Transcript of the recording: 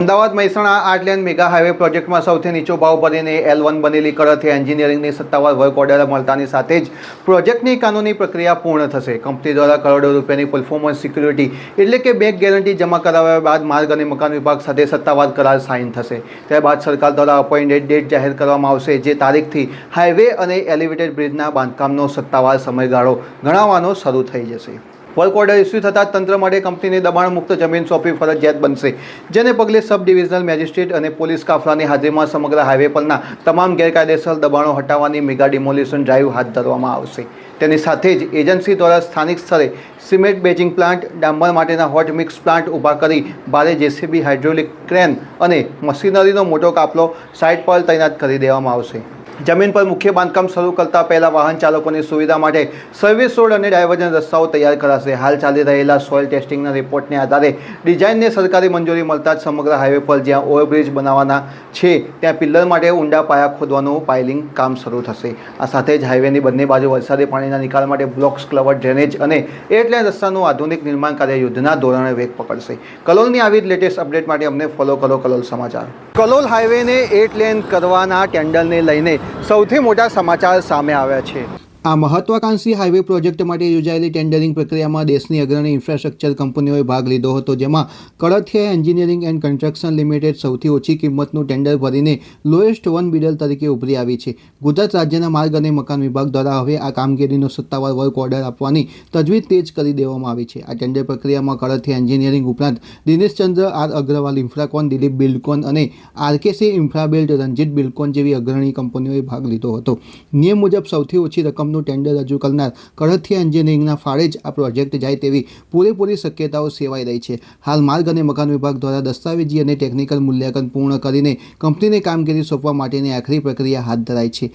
Ahmedabad Mehsana આર્ટલેન્ડ mega highway પ્રોજેક્ટમાં સૌથી નીચો ભાવ ભરીને L1 બનેલી કળથિયા એન્જિનિયરિંગની સત્તાવાર વર્ક ઓર્ડર મળતાની સાથે જ પ્રોજેક્ટની કાનૂની પ્રક્રિયા પૂર્ણ થશે. કંપની દ્વારા કરોડો રૂપિયાની પરફોર્મન્સ સિક્યુરિટી એટલે કે બેંક ગેરંટી જમા કરાવ્યા બાદ માર્ગ અને મકાન વિભાગ સાથે સત્તાવાર કરાર સાઇન થશે. ત્યારબાદ સરકાર દ્વારા અપોઇન્ટેડ ડેટ જાહેર કરવામાં આવશે, જે તારીખથી હાઈવે અને એલિવેટેડ બ્રિજના બાંધકામનો સત્તાવાર સમયગાળો ગણાવવાનો શરૂ થઈ જશે. વર્ક ઓર્ડર ઇસ્યુ થતાં તંત્ર માટે કંપનીને દબાણ મુક્ત જમીન સોંપવી ફરજિયાત બનશે, જેને પગલે સબ ડિવિઝનલ મેજિસ્ટ્રેટ અને પોલીસ કાફલાની હાજરીમાં સમગ્ર હાઈવે પરના તમામ ગેરકાયદેસર દબાણો હટાવવાની મેગા ડિમોલિશન ડ્રાઈવ હાથ ધરવામાં આવશે. તેની સાથે જ એજન્સી દ્વારા સ્થાનિક સ્તરે સિમેન્ટ બેચિંગ પ્લાન્ટ, ડામર માટેના હોટ મિક્સ પ્લાન્ટ ઊભા કરી ભારે જેસીબી, હાઇડ્રોલિક ક્રેન અને મશીનરીનો મોટો કાફલો સાઇટ પર તૈનાત કરી દેવામાં આવશે. જમીન પર મુખ્ય બાંધકામ શરૂ કરતા પહેલા વાહન ચાલકોની સુવિધા માટે સર્વિસ રોડ અને ડાયવર્જન રસ્તાઓ તૈયાર કરાશે. હાલ ચાલી રહેલા સોઇલ ટેસ્ટિંગના રિપોર્ટને આધારે ડિઝાઇનને સરકારી મંજૂરી મળતા જ સમગ્ર હાઈવે પર જ્યાં ઓવરબ્રિજ બનાવવાના છે ત્યાં પિલ્લર માટે ઊંડા પાયા ખોદવાનું પાઇલિંગ કામ શરૂ થશે. આ સાથે જ હાઈવેની બંને બાજુ વરસાદી પાણીના નિકાલ માટે બ્લોક્સ, કલવર, ડ્રેનેજ અને એરલાઇન રસ્તાનું આધુનિક નિર્માણ કાર્ય યુદ્ધના ધોરણે વેગ પકડશે. કલોલની આવી જ લેટેસ્ટ અપડેટ માટે અમને ફોલો કરો કલોલ સમાચાર. કલોલ હાઈવેને 8 લેન કરવાના ટેન્ડરને લઈને સૌથી મોટા સમાચાર સામે આવ્યા છે. આ મહત્વાકાંક્ષી હાઈવે પ્રોજેક્ટ માટે યોજાયેલી ટેન્ડરિંગ પ્રક્રિયામાં દેશની અગ્રણી ઇન્ફ્રાસ્ટ્રક્ચર કંપનીઓએ ભાગ લીધો હતો, જેમાં Kalathiya engineering and construction limited સૌથી ઓછી કિંમતનું ટેન્ડર ભરીને લોએસ્ટ વન બિડર તરીકે ઉભરી આવી છે. ગુજરાત રાજ્યના માર્ગ અને મકાન વિભાગ દ્વારા હવે આ કામગીરીનો સત્તાવાર વર્ક ઓર્ડર આપવાની તજવીજ તેજ કરી દેવામાં આવી છે. આ ટેન્ડર પ્રક્રિયામાં કળથિયા એન્જિનિયરિંગ ઉપરાંત દિનેશચંદ્ર આર અગ્રવાલ ઇન્ફ્રાકોન, દિલીપ બિલ્ડકોન અને આરકેસી ઇન્ફ્રાબિલ્ડ, રંજીત બિલ્ડકોન જેવી અગ્રણી કંપનીઓએ ભાગ લીધો હતો. નિયમ મુજબ સૌથી ઓછી રકમ ટેન્ડર રજૂ કરનાર કળથિયા એન્જિનિયરિંગના ફાળે જ આ પ્રોજેક્ટ જાય તેવી પૂરેપૂરી શક્યતાઓ સેવાઈ રહી છે. હાલ માર્ગ અને મકાન વિભાગ દ્વારા દસ્તાવેજી અને ટેકનિકલ મૂલ્યાંકન પૂર્ણ કરીને કંપનીને કામગીરી સોંપવા માટેની આખરી પ્રક્રિયા હાથ ધરાઈ છે.